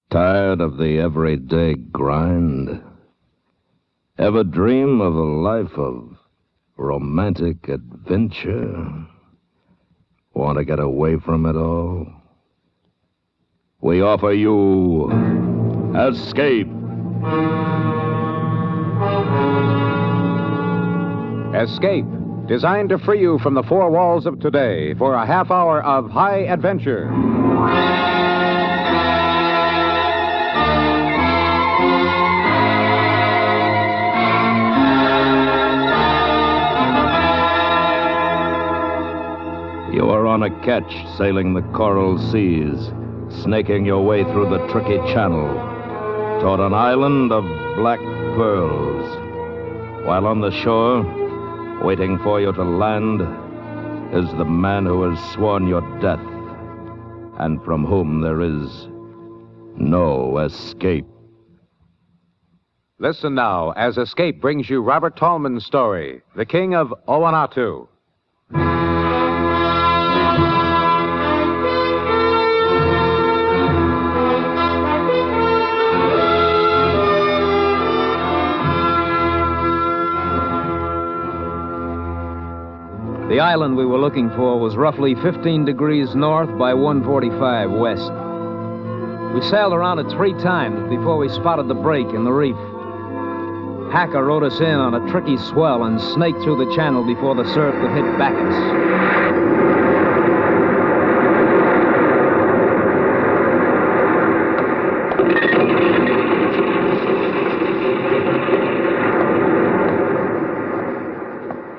Tired of the everyday grind? Ever dream of a life of romantic adventure? Want to get away from it all? We offer you Escape. Escape, designed to free you from the four walls of today for a half hour of high adventure. You are on a ketch sailing the coral seas, snaking your way through the tricky channel toward an island of black pearls. While on the shore, waiting for you to land, is the man who has sworn your death and from whom there is no escape. Listen now as Escape brings you Robert Tallman's story, The King of Owanatu. The island we were looking for was roughly 15 degrees north by 145 west. We sailed around it 3 times before we spotted the break in the reef. Hacker rowed us in on a tricky swell and snaked through the channel before the surf could hit back at us.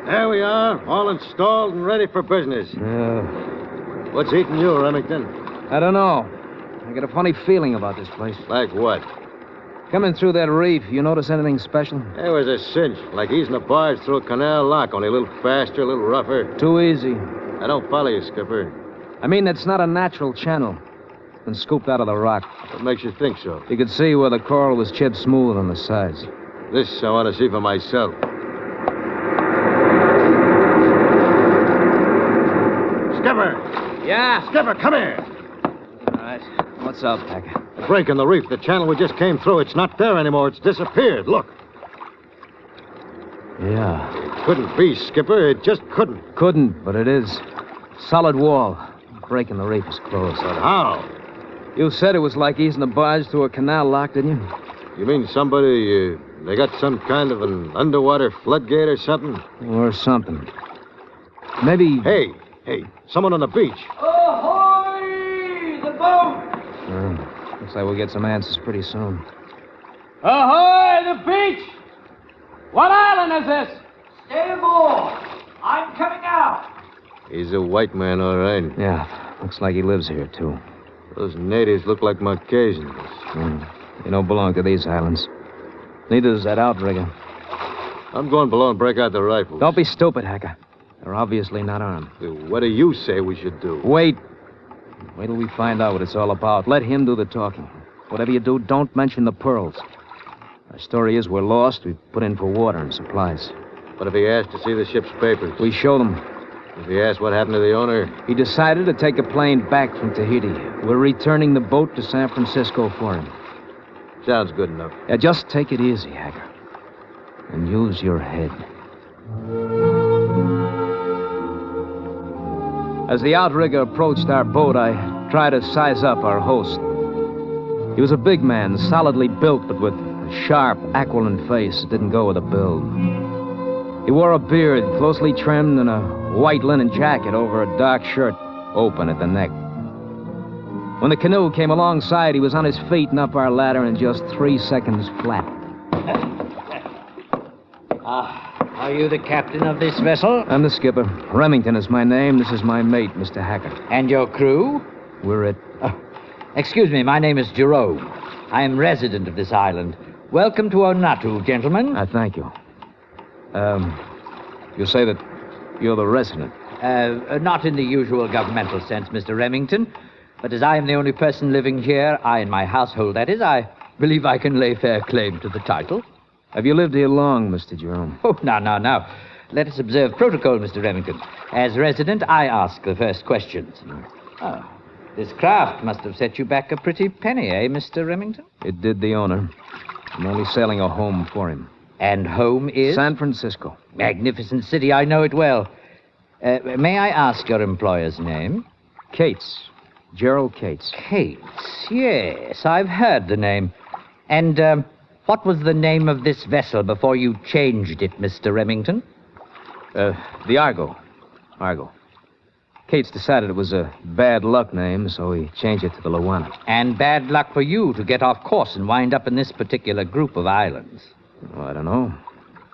There we are, all installed and ready for business. What's eating you, Remington? I don't know. I get a funny feeling about this place. Like what? Coming through that reef, you notice anything special? It was a cinch, like easing a barge through a canal lock, only a little faster, a little rougher. Too easy. I don't follow you, Skipper. I mean, it's not a natural channel. It's been scooped out of the rock. What makes you think so? You could see where the coral was chipped smooth on the sides. This I want to see for myself. Skipper! Yeah? Skipper, come here! All right. What's up, Hacker? A break in the reef. The channel we just came through. It's not there anymore. It's disappeared. Look. Yeah. It couldn't be, Skipper. It just couldn't. Couldn't, but it is. Solid wall. Break in the reef is closed. But how? You said it was like easing a barge through a canal lock, didn't you? You mean somebody, they got some kind of an underwater floodgate or something? Or something. Maybe... Hey, someone on the beach. Ahoy! The boat! Looks like we'll get some answers pretty soon. Ahoy! The beach! What island is this? Stay aboard. I'm coming out. He's a white man, all right. Yeah, looks like he lives here, too. Those natives look like Marquesans. They don't belong to these islands. Neither does that outrigger. I'm going below and break out the rifles. Don't be stupid, Hacker. They're obviously not armed. What do you say we should do? Wait till we find out what it's all about. Let him do the talking. Whatever you do, don't mention the pearls. Our story is we're lost. We've put in for water and supplies. What if he asks to see the ship's papers? We show them. If he asks what happened to the owner? He decided to take a plane back from Tahiti. We're returning the boat to San Francisco for him. Sounds good enough. Yeah, just take it easy, Hacker. And use your head. As the outrigger approached our boat, I tried to size up our host. He was a big man, solidly built, but with a sharp, aquiline face that didn't go with a build. He wore a beard, closely trimmed, and a white linen jacket over a dark shirt, open at the neck. When the canoe came alongside, he was on his feet and up our ladder in just 3 seconds flat. Are you the captain of this vessel? I'm the skipper. Remington is my name. This is my mate, Mr. Hacker. And your crew? We're it. Excuse me, my name is Jerome. I am resident of this island. Welcome to Owanatu, gentlemen. Thank you. You say that you're the resident? Not in the usual governmental sense, Mr. Remington. But as I am the only person living here, I and my household, that is, I believe I can lay fair claim to the title. Have you lived here long, Mr. Jerome? Oh, now. Let us observe protocol, Mr. Remington. As resident, I ask the first questions. This craft must have set you back a pretty penny, eh, Mr. Remington? It did the owner. I'm only sailing a home for him. And home is? San Francisco. Magnificent city, I know it well. May I ask your employer's name? Cates. Gerald Cates. Cates, yes, I've heard the name. And what was the name of this vessel before you changed it, Mr. Remington? The Argo. Argo. Cates decided it was a bad luck name, so he changed it to the Owanatu. And bad luck for you to get off course and wind up in this particular group of islands. Well, I don't know.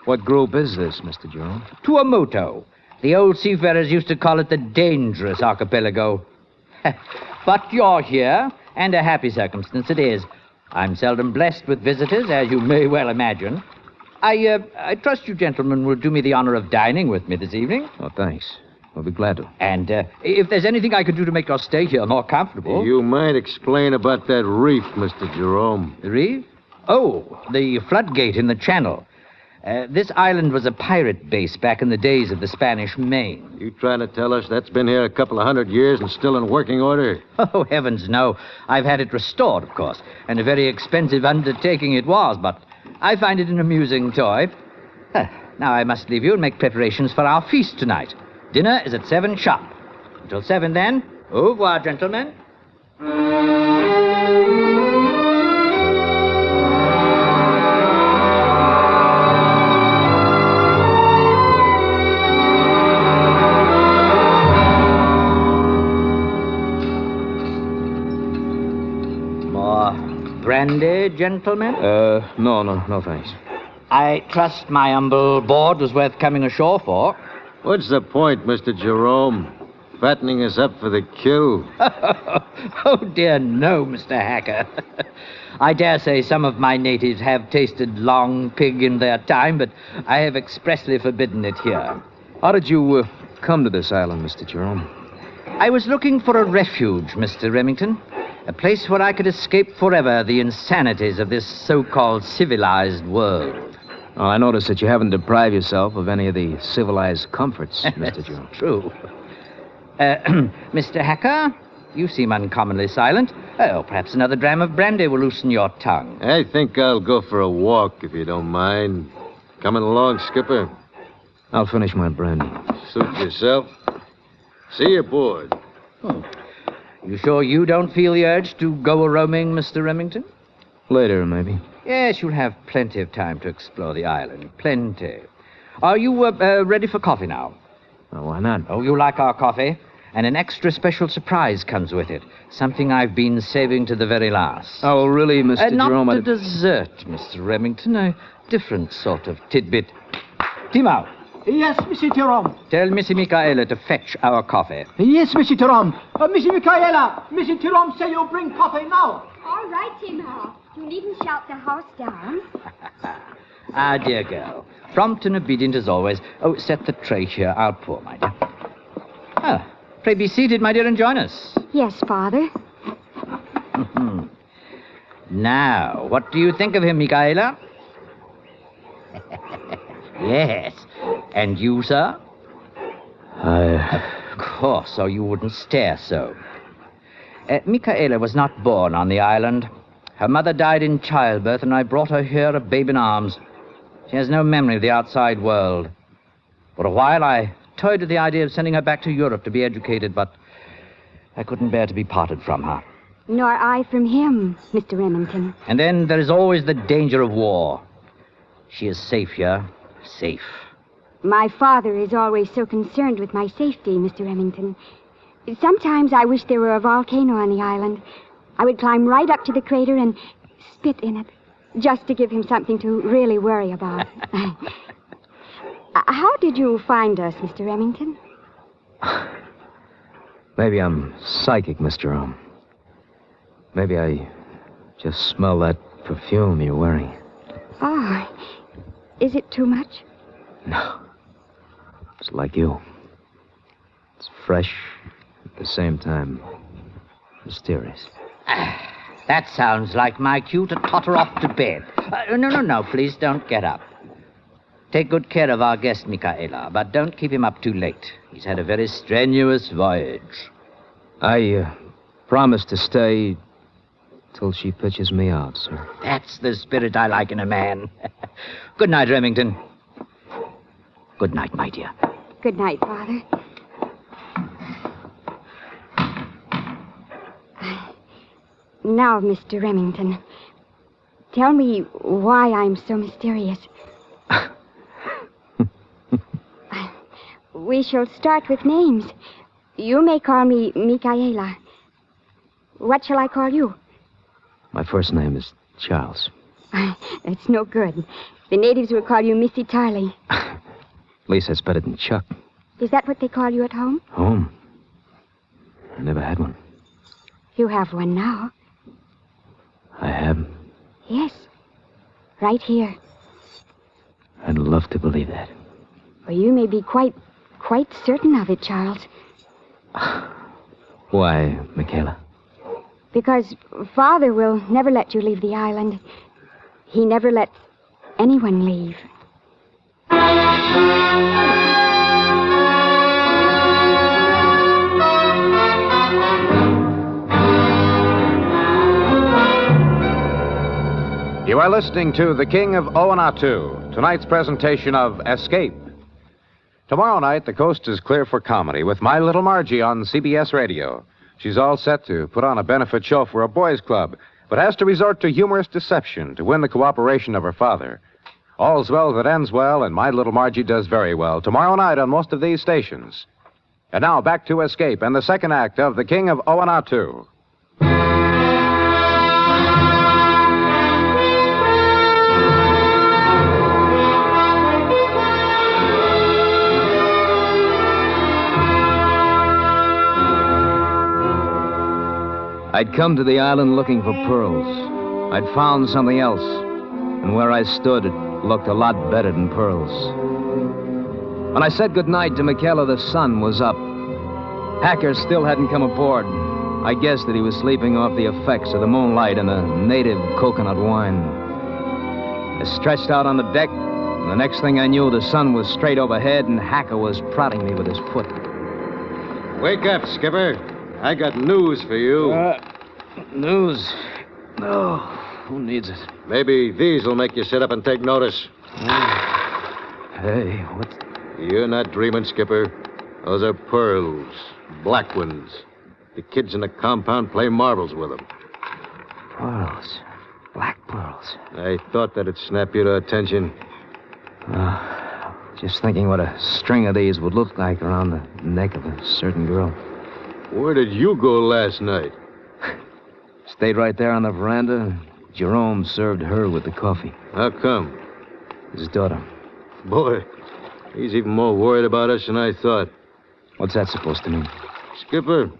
What group is this, Mr. Jerome? Tuamotu. The old seafarers used to call it the dangerous archipelago. But you're here, and a happy circumstance it is. I'm seldom blessed with visitors, as you may well imagine. I trust you gentlemen will do me the honor of dining with me this evening. Oh, thanks. We'll be glad to. And if there's anything I could do to make your stay here more comfortable... You might explain about that reef, Mr. Jerome. The reef? Oh, the floodgate in the channel. This island was a pirate base back in the days of the Spanish Main. You trying to tell us that's been here a couple of 100 years and still in working order? Oh, heavens, no. I've had it restored, of course, and a very expensive undertaking it was, but I find it an amusing toy. Now I must leave you and make preparations for our feast tonight. Dinner is at 7 sharp. Until 7, then. Au revoir, gentlemen. Brandy, gentlemen? No, thanks. I trust my humble board was worth coming ashore for. What's the point, Mr. Jerome? Fattening us up for the kill? Oh, dear, no, Mr. Hacker. I dare say some of my natives have tasted long pig in their time, but I have expressly forbidden it here. How did you come to this island, Mr. Jerome? I was looking for a refuge, Mr. Remington. A place where I could escape forever the insanities of this so-called civilized world. Oh, I notice that you haven't deprived yourself of any of the civilized comforts, Mr. Jerome. True. Mr. Hacker, you seem uncommonly silent. Oh, perhaps another dram of brandy will loosen your tongue. I think I'll go for a walk, if you don't mind. Coming along, Skipper? I'll finish my brandy. Suit yourself. See you aboard. You sure you don't feel the urge to go a-roaming, Mr. Remington? Later, maybe. Yes, you'll have plenty of time to explore the island. Plenty. Are you ready for coffee now? Why not? Oh, you like our coffee? And an extra special surprise comes with it. Something I've been saving to the very last. Oh, really, Mr. Jerome? Not a dessert, Mr. Remington. A different sort of tidbit. Timo. Yes, Mr. Jerome. Tell Missy Michaela to fetch our coffee. Yes, Mr. Jerome. Missy Michaela, Mr. Jerome say you bring coffee now. All right, Timo. You needn't shout the house down. Ah, dear girl. Prompt and obedient as always. Oh, set the tray here. I'll pour, my dear. Ah, pray be seated, my dear, and join us. Yes, Father. Now, what do you think of him, Michaela? Yes. And you, sir? Of course, so you wouldn't stare so. Michaela was not born on the island. Her mother died in childbirth, and I brought her here a babe in arms. She has no memory of the outside world. For a while, I toyed with the idea of sending her back to Europe to be educated, but I couldn't bear to be parted from her. Nor I from him, Mr. Remington. And then there is always the danger of war. She is safe here. Safe. My father is always so concerned with my safety, Mr. Remington. Sometimes I wish there were a volcano on the island. I would climb right up to the crater and spit in it, just to give him something to really worry about. How did you find us, Mr. Remington? Maybe I'm psychic, Mr. Jerome. Maybe I just smell that perfume you're wearing. Oh, is it too much? No. It's like you. It's fresh, at the same time, mysterious. That sounds like my cue to totter off to bed. No, please don't get up. Take good care of our guest, Michaela, but don't keep him up too late. He's had a very strenuous voyage. I Promise to stay till she pitches me out, sir. That's the spirit I like in a man. Good night, Remington. Good night, my dear. Good night, Father. Now, Mr. Remington, tell me why I'm so mysterious. We shall start with names. You may call me Michaela. What shall I call you? My first name is Charles. It's no good. The natives will call you Missy Tarley. At least that's better than Chuck. Is that what they call you at home? Home? I never had one. You have one now. I have? Yes. Right here. I'd love to believe that. Well, you may be quite certain of it, Charles. Why, Michaela? Because Father will never let you leave the island. He never lets anyone leave. You are listening to The King of Owanatu, tonight's presentation of Escape. Tomorrow night, the coast is clear for comedy with My Little Margie on CBS Radio. She's all set to put on a benefit show for a boys' club, but has to resort to humorous deception to win the cooperation of her father. All's well that ends well, and My Little Margie does very well tomorrow night on most of these stations. And now, back to Escape and the second act of The King of Owanatu. I'd come to the island looking for pearls. I'd found something else. And where I stood, it looked a lot better than pearls. When I said goodnight to Michaela, the sun was up. Hacker still hadn't come aboard. I guessed that he was sleeping off the effects of the moonlight and the native coconut wine. I stretched out on the deck, and the next thing I knew, the sun was straight overhead, and Hacker was prodding me with his foot. Wake up, Skipper. I got news for you. News? Oh, who needs it? Maybe these will make you sit up and take notice. Hey, what? You're not dreaming, Skipper. Those are pearls. Black ones. The kids in the compound play marbles with them. Pearls. Black pearls. I thought that'd snap your attention. Just thinking what a string of these would look like around the neck of a certain girl. Where did you go last night? Stayed right there on the veranda. Jerome served her with the coffee. How come? His daughter. Boy, he's even more worried about us than I thought. What's that supposed to mean? Skipper,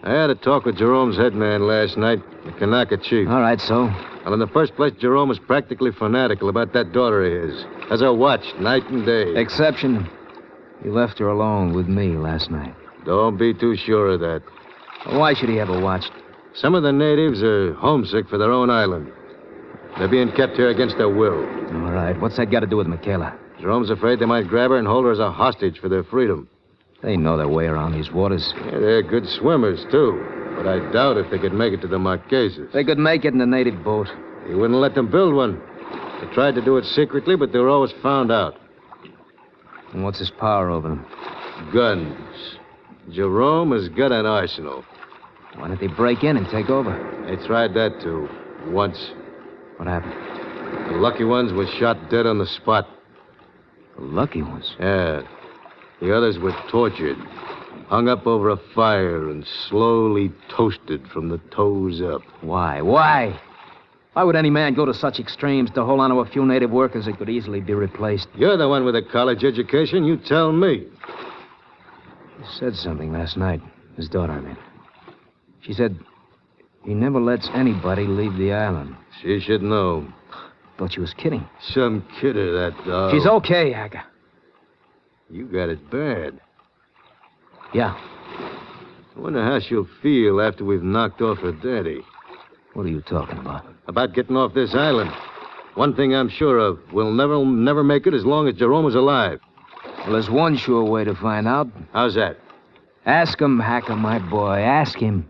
I had a talk with Jerome's head man last night, the Kanaka chief. All right, so? Well, in the first place, Jerome is practically fanatical about that daughter of his. Has her watched night and day. Exception. He left her alone with me last night. Don't be too sure of that. Why should he have her watched? Some of the natives are homesick for their own island. They're being kept here against their will. All right, what's that got to do with Michaela? Jerome's afraid they might grab her and hold her as a hostage for their freedom. They know their way around these waters. Yeah, they're good swimmers, too. But I doubt if they could make it to the Marquesas. They could make it in a native boat. He wouldn't let them build one. They tried to do it secretly, but they were always found out. And what's his power over them? Guns. Jerome has got an arsenal. Why don't they break in and take over? They tried that, too. Once. What happened? The lucky ones were shot dead on the spot. The lucky ones? Yeah. The others were tortured, hung up over a fire, and slowly toasted from the toes up. Why? Why? Why would any man go to such extremes to hold on to a few native workers that could easily be replaced? You're the one with a college education. You tell me. He said something last night. His daughter, I mean. She said he never lets anybody leave the island. She should know. Thought she was kidding. Some kidder, that dog. She's okay, Hacker. You got it bad. Yeah. I wonder how she'll feel after we've knocked off her daddy. What are you talking about? About getting off this island. One thing I'm sure of, we'll never make it as long as Jerome is alive. Well, there's one sure way to find out. How's that? Ask him, Hacker, my boy. Ask him.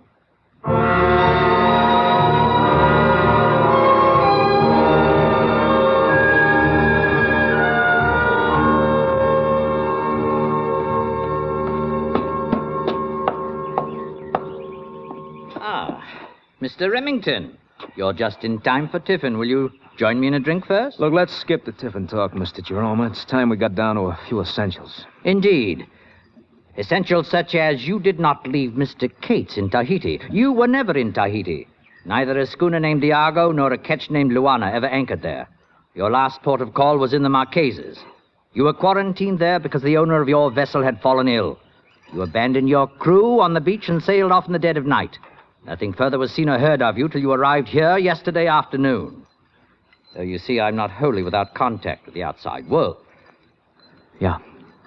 Mr. Remington, you're just in time for tiffin. Will you join me in a drink first? Look, let's skip the tiffin talk, Mr. Jerome. It's time we got down to a few essentials. Indeed. Essentials such as you did not leave Mr. Cates in Tahiti. You were never in Tahiti. Neither a schooner named Diago nor a ketch named Luana ever anchored there. Your last port of call was in the Marquesas. You were quarantined there because the owner of your vessel had fallen ill. You abandoned your crew on the beach and sailed off in the dead of night. Nothing further was seen or heard of you till you arrived here yesterday afternoon. So you see, I'm not wholly without contact with the outside world. Yeah,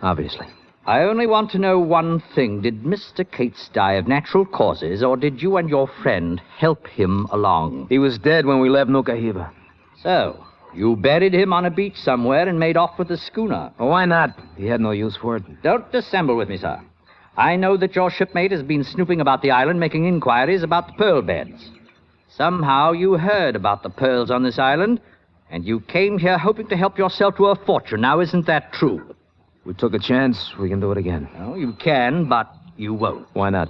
obviously. I only want to know one thing. Did Mr. Cates die of natural causes, or did you and your friend help him along? He was dead when we left Nukahiva. So, you buried him on a beach somewhere and made off with the schooner. Well, why not? He had no use for it. Don't dissemble with me, sir. I know that your shipmate has been snooping about the island, making inquiries about the pearl beds. Somehow you heard about the pearls on this island, and you came here hoping to help yourself to a fortune. Now, isn't that true? We took a chance. We can do it again. No, you can, but you won't. Why not?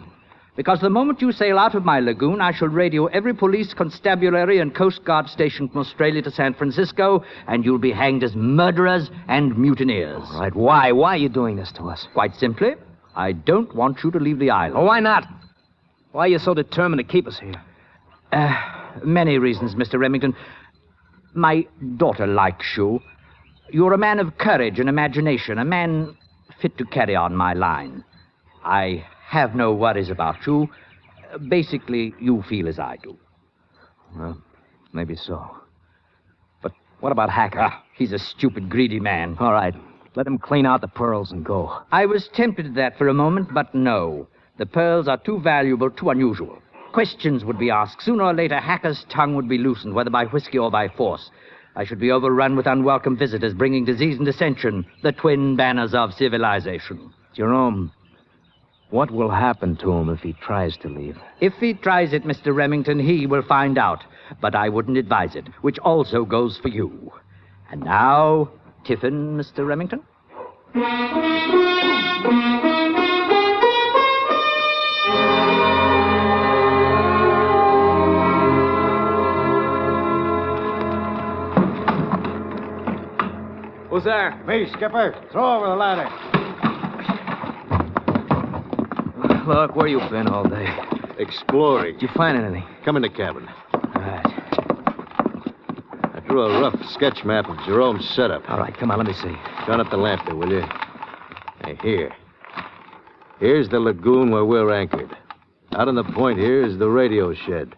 Because the moment you sail out of my lagoon, I shall radio every police, constabulary, and Coast Guard station from Australia to San Francisco, and you'll be hanged as murderers and mutineers. All right, why? Why are you doing this to us? Quite simply, I don't want you to leave the island. Well, why not? Why are you so determined to keep us here? Many reasons, Mr. Remington. My daughter likes you. You're a man of courage and imagination, a man fit to carry on my line. I have no worries about you. Basically, you feel as I do. Well, maybe so. But what about Hacker? He's a stupid, greedy man. All right. Let him clean out the pearls and go. I was tempted to that for a moment, but no. The pearls are too valuable, too unusual. Questions would be asked. Sooner or later, Hacker's tongue would be loosened, whether by whiskey or by force. I should be overrun with unwelcome visitors, bringing disease and dissension, the twin banners of civilization. Jerome, what will happen to him if he tries to leave? If he tries it, Mr. Remington, he will find out. But I wouldn't advise it, which also goes for you. And now, tiffin, Mr. Remington? Who's there? Me, Skipper. Throw over the ladder. Look, where you been all day? Exploring. Did you find anything? Come in the cabin. All right. I drew a rough sketch map of Jerome's setup. All right, come on, let me see. Turn up the lamp there, will you? Hey, here. Here's the lagoon where we're anchored. Out on the point here is the radio shed.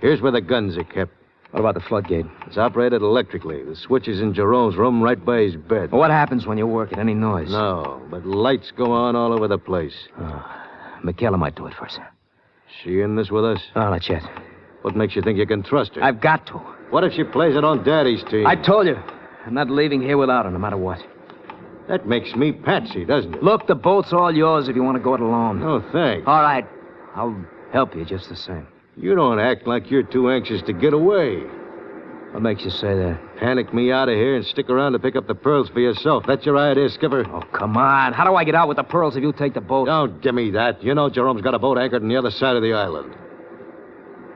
Here's where the guns are kept. What about the floodgate? It's operated electrically. The switch is in Jerome's room right by his bed. What happens when you work at any noise? No, but lights go on all over the place. Michaela might do it first. She in this with us? No, not yet. What makes you think you can trust her? I've got to. What if she plays it on Daddy's team? I told you. I'm not leaving here without her, no matter what. That makes me Patsy, doesn't it? Look, the boat's all yours if you want to go it alone. Oh, thanks. All right. I'll help you just the same. You don't act like you're too anxious to get away. What makes you say that? Panic me out of here and stick around to pick up the pearls for yourself. That's your idea, Skipper? Oh, come on. How do I get out with the pearls if you take the boat? Don't give me that. You know Jerome's got a boat anchored on the other side of the island.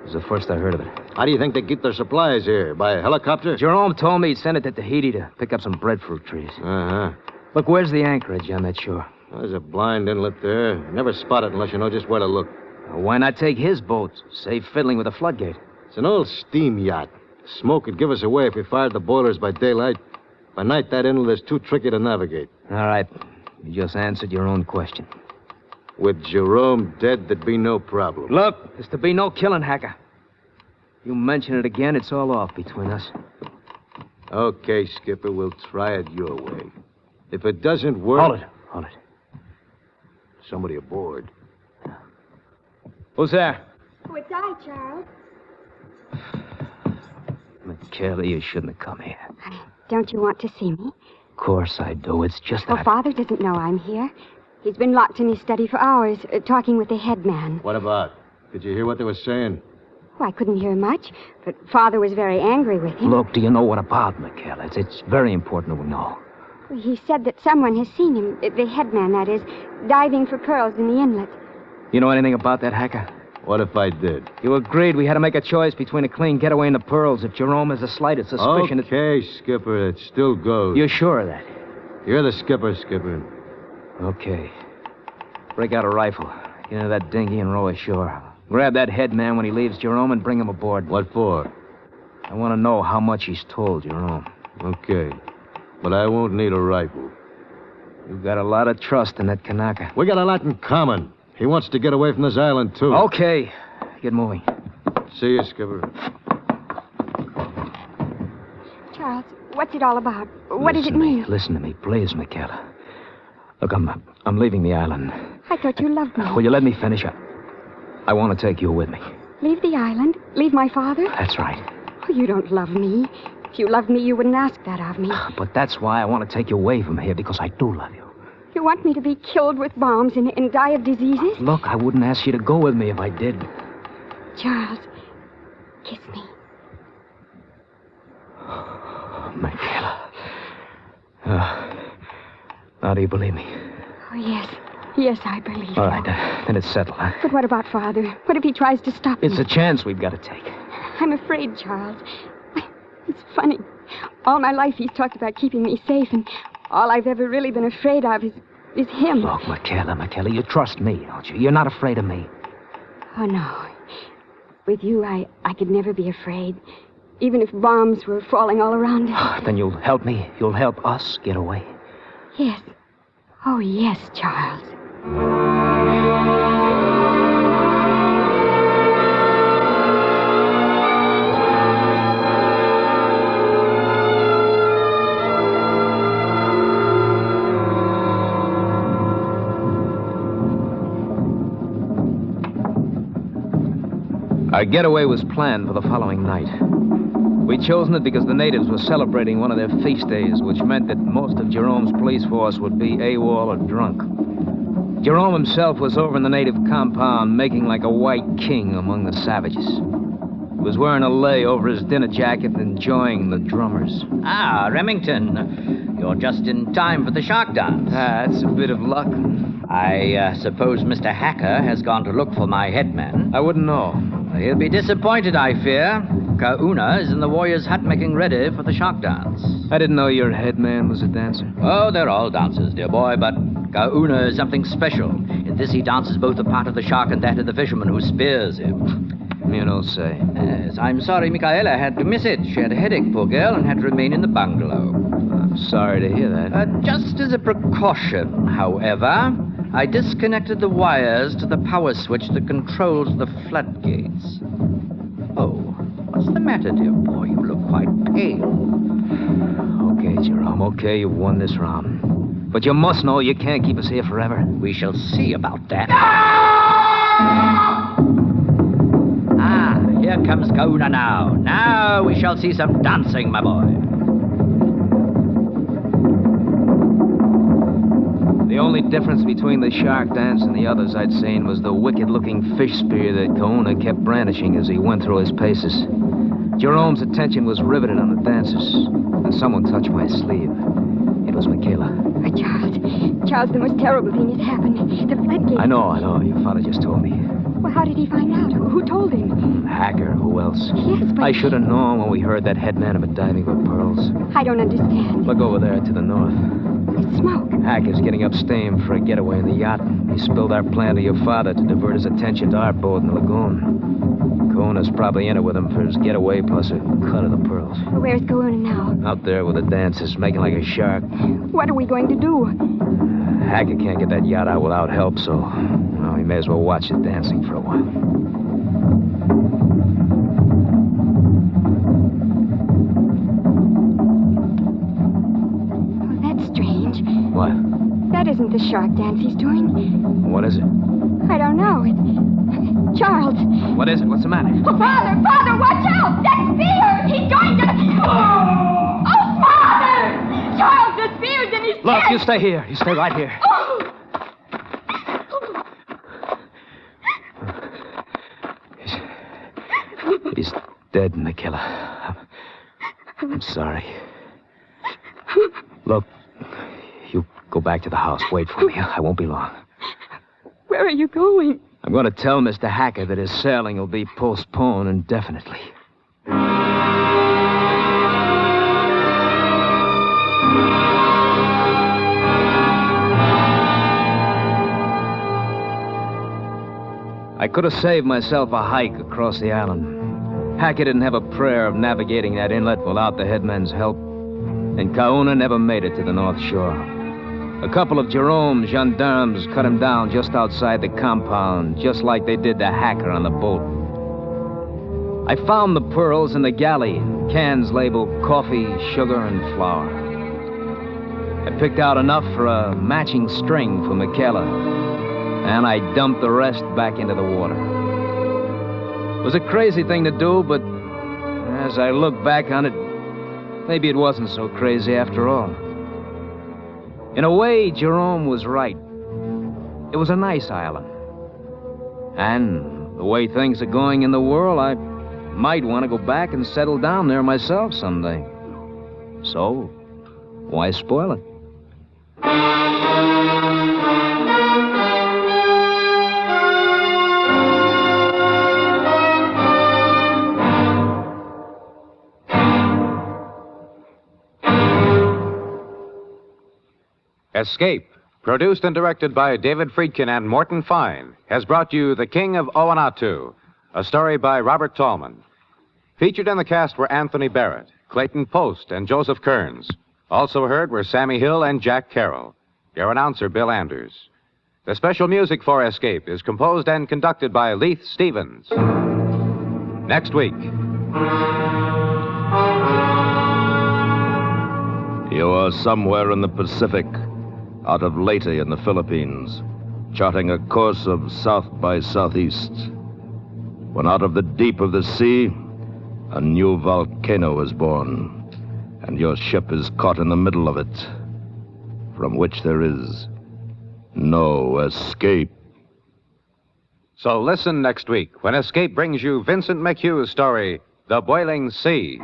This is the first I heard of it. How do you think they get their supplies here? By a helicopter? Jerome told me he'd send it to Tahiti to pick up some breadfruit trees. Uh-huh. Look, where's the anchorage on that shore? There's a blind inlet there. Never spot it unless you know just where to look. Why not take his boat? Save fiddling with the floodgate. It's an old steam yacht. Smoke could give us away if we fired the boilers by daylight. By night, that inlet is too tricky to navigate. All right. You just answered your own question. With Jerome dead, there'd be no problem. Look, there's to be no killing, Hacker. You mention it again, it's all off between us. Okay, Skipper, we'll try it your way. If it doesn't work... Hold it. Somebody aboard. Who's there? Oh, it's I, Charles. Michaela, you shouldn't have come here. Don't you want to see me? Of course I do. It's just Oh, that... Father doesn't know I'm here. He's been locked in his study for hours, talking with the head man. What about? Did you hear what they were saying? Oh, I couldn't hear much, but Father was very angry with him. Look, do you know what about, Michaela? It's very important that we know. He said that someone has seen him, the headman, that is, diving for pearls in the inlet. You know anything about that, Hacker? What if I did? You agreed we had to make a choice between a clean getaway and the pearls. If Jerome has the slightest suspicion... Okay, Skipper, it still goes. You're sure of that? You're the skipper, Skipper. Okay. Break out a rifle. Get into that dinghy and row ashore. Grab that headman when he leaves Jerome and bring him aboard. What for? I want to know how much he's told Jerome. Okay. But I won't need a rifle. You've got a lot of trust in that Kanaka. We got a lot in common. He wants to get away from this island, too. Okay. Get moving. See you, Skipper. Charles, what's it all about? What does it mean? Listen to me, please, Michaela. Look, I'm leaving the island. I thought you loved me. Will you let me finish up? I want to take you with me. Leave the island? Leave my father? That's right. Oh, you don't love me. If you loved me, you wouldn't ask that of me. But that's why I want to take you away from here, because I do love you. You want me to be killed with bombs and die of diseases? Look, I wouldn't ask you to go with me if I did. Charles, kiss me. Michaela. Now do you believe me? Oh, yes. Yes, I believe you. All right, then it's settled, huh? But what about Father? What if he tries to stop me? It's a chance we've got to take. I'm afraid, Charles. It's funny. All my life he's talked about keeping me safe, and all I've ever really been afraid of is him. Look, Michaela, you trust me, don't you? You're not afraid of me. Oh, no. With you, I could never be afraid, even if bombs were falling all around us. Then you'll help me. You'll help us get away. Yes. Oh, yes, Charles. Our getaway was planned for the following night. We'd chosen it because the natives were celebrating one of their feast days, which meant that most of Jerome's police force would be AWOL or drunk. Jerome himself was over in the native compound, making like a white king among the savages. He was wearing a lei over his dinner jacket and enjoying the drummers. Ah, Remington, you're just in time for the shark dance. That's a bit of luck. I suppose Mr. Hacker has gone to look for my headman. I wouldn't know. He'll be disappointed, I fear. Kauna is in the warrior's hut making ready for the shark dance. I didn't know your headman was a dancer. Oh, they're all dancers, dear boy, but Kauna is something special. In this he dances both the part of the shark and that of the fisherman who spears him. You don't say. Yes, I'm sorry Michaela had to miss it. She had a headache, poor girl, and had to remain in the bungalow. I'm sorry to hear that. Just as a precaution, however, I disconnected the wires to the power switch that controls the floodgates. Oh, what's the matter, dear boy? You look quite pale. Okay, Jerome, okay, you've won this round. But you must know you can't keep us here forever. We shall see about that. Here comes Kauna now. Now we shall see some dancing, my boy. The only difference between the shark dance and the others I'd seen was the wicked-looking fish spear that Kauna kept brandishing as he went through his paces. Jerome's attention was riveted on the dancers, and someone touched my sleeve. It was Michaela. Charles, the most terrible thing has happened. The floodgate. I know. Your father just told me. Well, how did he find out? Who told him? Hacker, who else? Yes, but... I should have known when we heard that headman had been diving for pearls. I don't understand. Look over there to the north. It's smoke. Hacker's getting up steam for a getaway in the yacht. He spilled our plan to your father to divert his attention to our boat in the lagoon. Kauna's probably in it with him for his getaway plus a cut of the pearls. Well, where's Kauna now? Out there with the dancers, making like a shark. What are we going to do? Hacker can't get that yacht out without help, so... well, we may as well watch the dancing for a while. Oh, that's strange. What? That isn't the shark dance he's doing. What is it? I don't know. It's... Charles! What is it? What's the matter? Oh, Father, watch out! That spear! He's going to... Oh, Father! Charles, the spear's in his Look, chest! you stay here. You stay right here. Oh! dead, Nikola. I'm sorry. Look, you go back to the house. Wait for me. I won't be long. Where are you going? I'm going to tell Mr. Hacker that his sailing will be postponed indefinitely. I could have saved myself a hike across the island. Hackett didn't have a prayer of navigating that inlet without the headman's help, and Kauna never made it to the North Shore. A couple of Jerome's gendarmes cut him down just outside the compound, just like they did the Hacker on the boat. I found the pearls in the galley, cans labeled coffee, sugar, and flour. I picked out enough for a matching string for Michaela, and I dumped the rest back into the water. It was a crazy thing to do, but as I look back on it, maybe it wasn't so crazy after all. In a way, Jerome was right. It was a nice island. And the way things are going in the world, I might want to go back and settle down there myself someday. So, why spoil it? Escape, produced and directed by David Friedkin and Morton Fine, has brought you The King of Owanatu, a story by Robert Tallman. Featured in the cast were Anthony Barrett, Clayton Post, and Joseph Kearns. Also heard were Sammy Hill and Jack Carroll. Your announcer, Bill Anders. The special music for Escape is composed and conducted by Leith Stevens. Next week. You are somewhere in the Pacific, out of Leyte in the Philippines, charting a course of south by southeast. When out of the deep of the sea, a new volcano is born, and your ship is caught in the middle of it, from which there is no escape. So listen next week when Escape brings you Vincent McHugh's story, The Boiling Sea.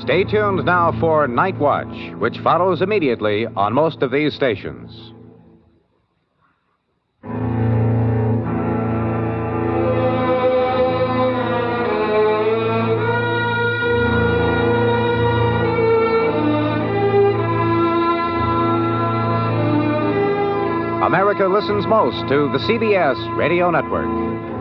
Stay tuned now for Night Watch, which follows immediately on most of these stations. America listens most to the CBS Radio Network.